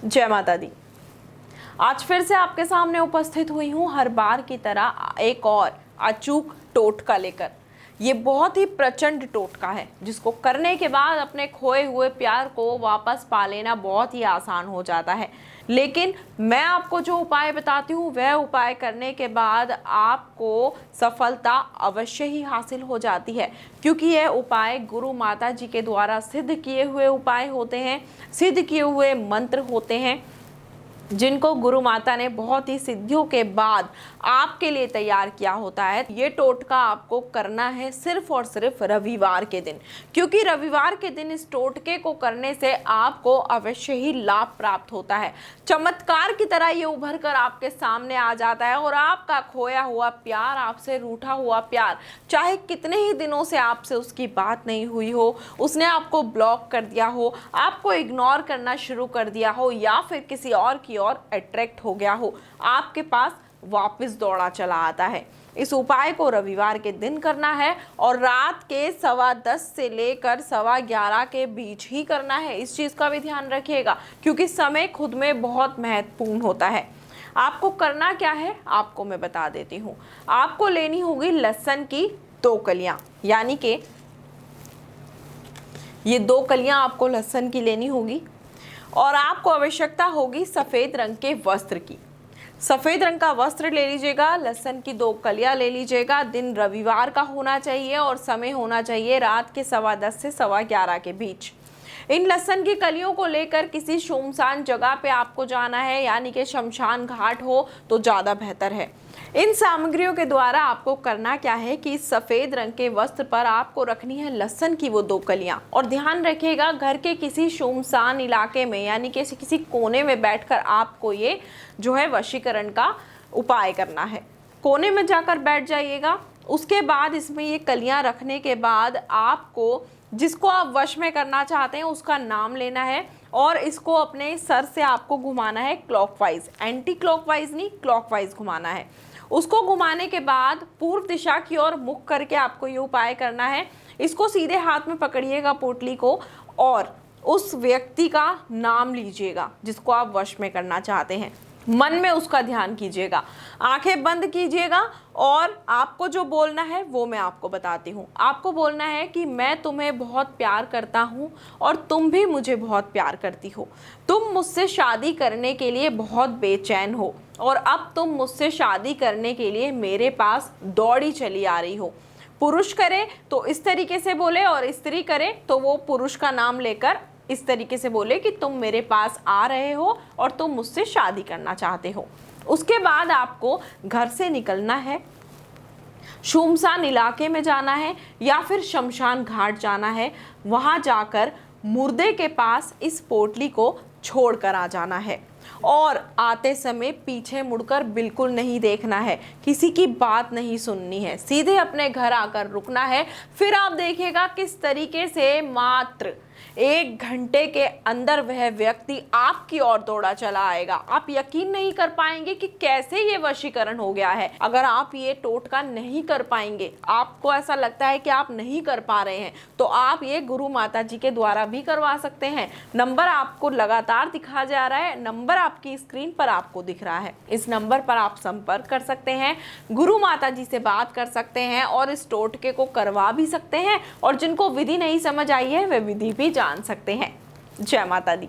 जय माता दी। आज फिर से आपके सामने उपस्थित हुई हूँ हर बार की तरह एक और अचूक टोटका लेकर। ये बहुत ही प्रचंड टोटका है जिसको करने के बाद अपने खोए हुए प्यार को वापस पा लेना बहुत ही आसान हो जाता है। लेकिन मैं आपको जो उपाय बताती हूँ वह उपाय करने के बाद आपको सफलता अवश्य ही हासिल हो जाती है, क्योंकि यह उपाय गुरु माता जी के द्वारा सिद्ध किए हुए उपाय होते हैं, सिद्ध किए हुए मंत्र होते हैं, जिनको गुरु माता ने बहुत ही सिद्धियों के बाद आपके लिए तैयार किया होता है। ये टोटका आपको करना है सिर्फ और सिर्फ रविवार के दिन, क्योंकि रविवार के दिन इस टोटके को करने से आपको अवश्य ही लाभ प्राप्त होता है। चमत्कार की तरह ये उभर कर आपके सामने आ जाता है और आपका खोया हुआ प्यार, आपसे रूठा हुआ प्यार, चाहे कितने ही दिनों से आपसे उसकी बात नहीं हुई हो, उसने आपको ब्लॉक कर दिया हो, आपको इग्नोर करना शुरू कर दिया हो, या फिर किसी और की ओर अट्रैक्ट हो गया हो, आपके पास वापस दौड़ा चला आता है। इस उपाय को रविवार के दिन करना है और रात के 10:15 से लेकर 11:15 के बीच ही करना है। इस चीज़ का भी ध्यान रखिएगा, क्योंकि समय खुद में बहुत महत्वपूर्ण होता है। आपको करना क्या है आपको मैं बता देती हूँ। आपको लेनी होगी लहसुन की 2 कलियां, यानी कि ये 2 कलियां आपको लहसुन की लेनी होगी। और आपको आवश्यकता होगी सफ़ेद रंग के वस्त्र की। सफ़ेद रंग का वस्त्र ले लीजिएगा, लहसुन की 2 कलियां ले लीजिएगा। दिन रविवार का होना चाहिए और समय होना चाहिए रात के 10:15 से 11:15 के बीच। इन लहसुन की कलियों को लेकर किसी सुनसान जगह पे आपको जाना है, यानी कि शमशान घाट हो तो ज़्यादा बेहतर है। इन सामग्रियों के द्वारा आपको करना क्या है कि इस सफ़ेद रंग के वस्त्र पर आपको रखनी है लहसुन की वो 2 कलियां। और ध्यान रखिएगा, घर के किसी सुनसान इलाके में, यानी कि किसी कोने में बैठकर आपको ये जो है वशीकरण का उपाय करना है। कोने में जाकर बैठ जाइएगा। उसके बाद इसमें ये कलियां रखने के बाद आपको जिसको आप वश में करना चाहते हैं उसका नाम लेना है और इसको अपने सर से आपको घुमाना है क्लॉकवाइज, एंटी क्लॉकवाइज नहीं, क्लॉकवाइज घुमाना है। उसको घुमाने के बाद पूर्व दिशा की ओर मुख करके आपको ये उपाय करना है। इसको सीधे हाथ में पकड़िएगा पोटली को और उस व्यक्ति का नाम लीजिएगा जिसको आप वश में करना चाहते हैं। मन में उसका ध्यान कीजिएगा, आंखें बंद कीजिएगा और आपको जो बोलना है वो मैं आपको बताती हूँ। आपको बोलना है कि मैं तुम्हें बहुत प्यार करता हूँ और तुम भी मुझे बहुत प्यार करती हो। तुम मुझसे शादी करने के लिए बहुत बेचैन हो और अब तुम मुझसे शादी करने के लिए मेरे पास दौड़ी चली आ रही हो। पुरुष करे तो इस तरीके से बोले और स्त्री करे तो वो पुरुष का नाम लेकर इस तरीके से बोले कि तुम मेरे पास आ रहे हो और तुम मुझसे शादी करना चाहते हो। उसके बाद आपको घर से निकलना है, सुनसान इलाके में जाना है या फिर शमशान घाट जाना है। वहां जाकर मुर्दे के पास इस पोटली को छोड़ कर आ जाना है और आते समय पीछे मुड़कर बिल्कुल नहीं देखना है, किसी की बात नहीं सुननी है, सीधे अपने घर आकर रुकना है। फिर आप देखिएगा किस तरीके से मात्र 1 घंटे के अंदर वह व्यक्ति आपकी ओर दौड़ा चला आएगा। आप यकीन नहीं कर पाएंगे कि कैसे ये वशीकरण हो गया है। अगर आप ये टोटका नहीं कर पाएंगे, आपको ऐसा लगता है कि आप नहीं कर पा रहे हैं, तो आप ये गुरु माता जी के द्वारा भी करवा सकते हैं। नंबर आपको लगातार दिखा जा रहा है, नंबर आपकी स्क्रीन पर आपको दिख रहा है। इस नंबर पर आप संपर्क कर सकते हैं, गुरु माता जी से बात कर सकते हैं और इस टोटके को करवा भी सकते हैं। और जिनको विधि नहीं समझ आई है वे विधि भी जान सकते हैं। जय माता दी।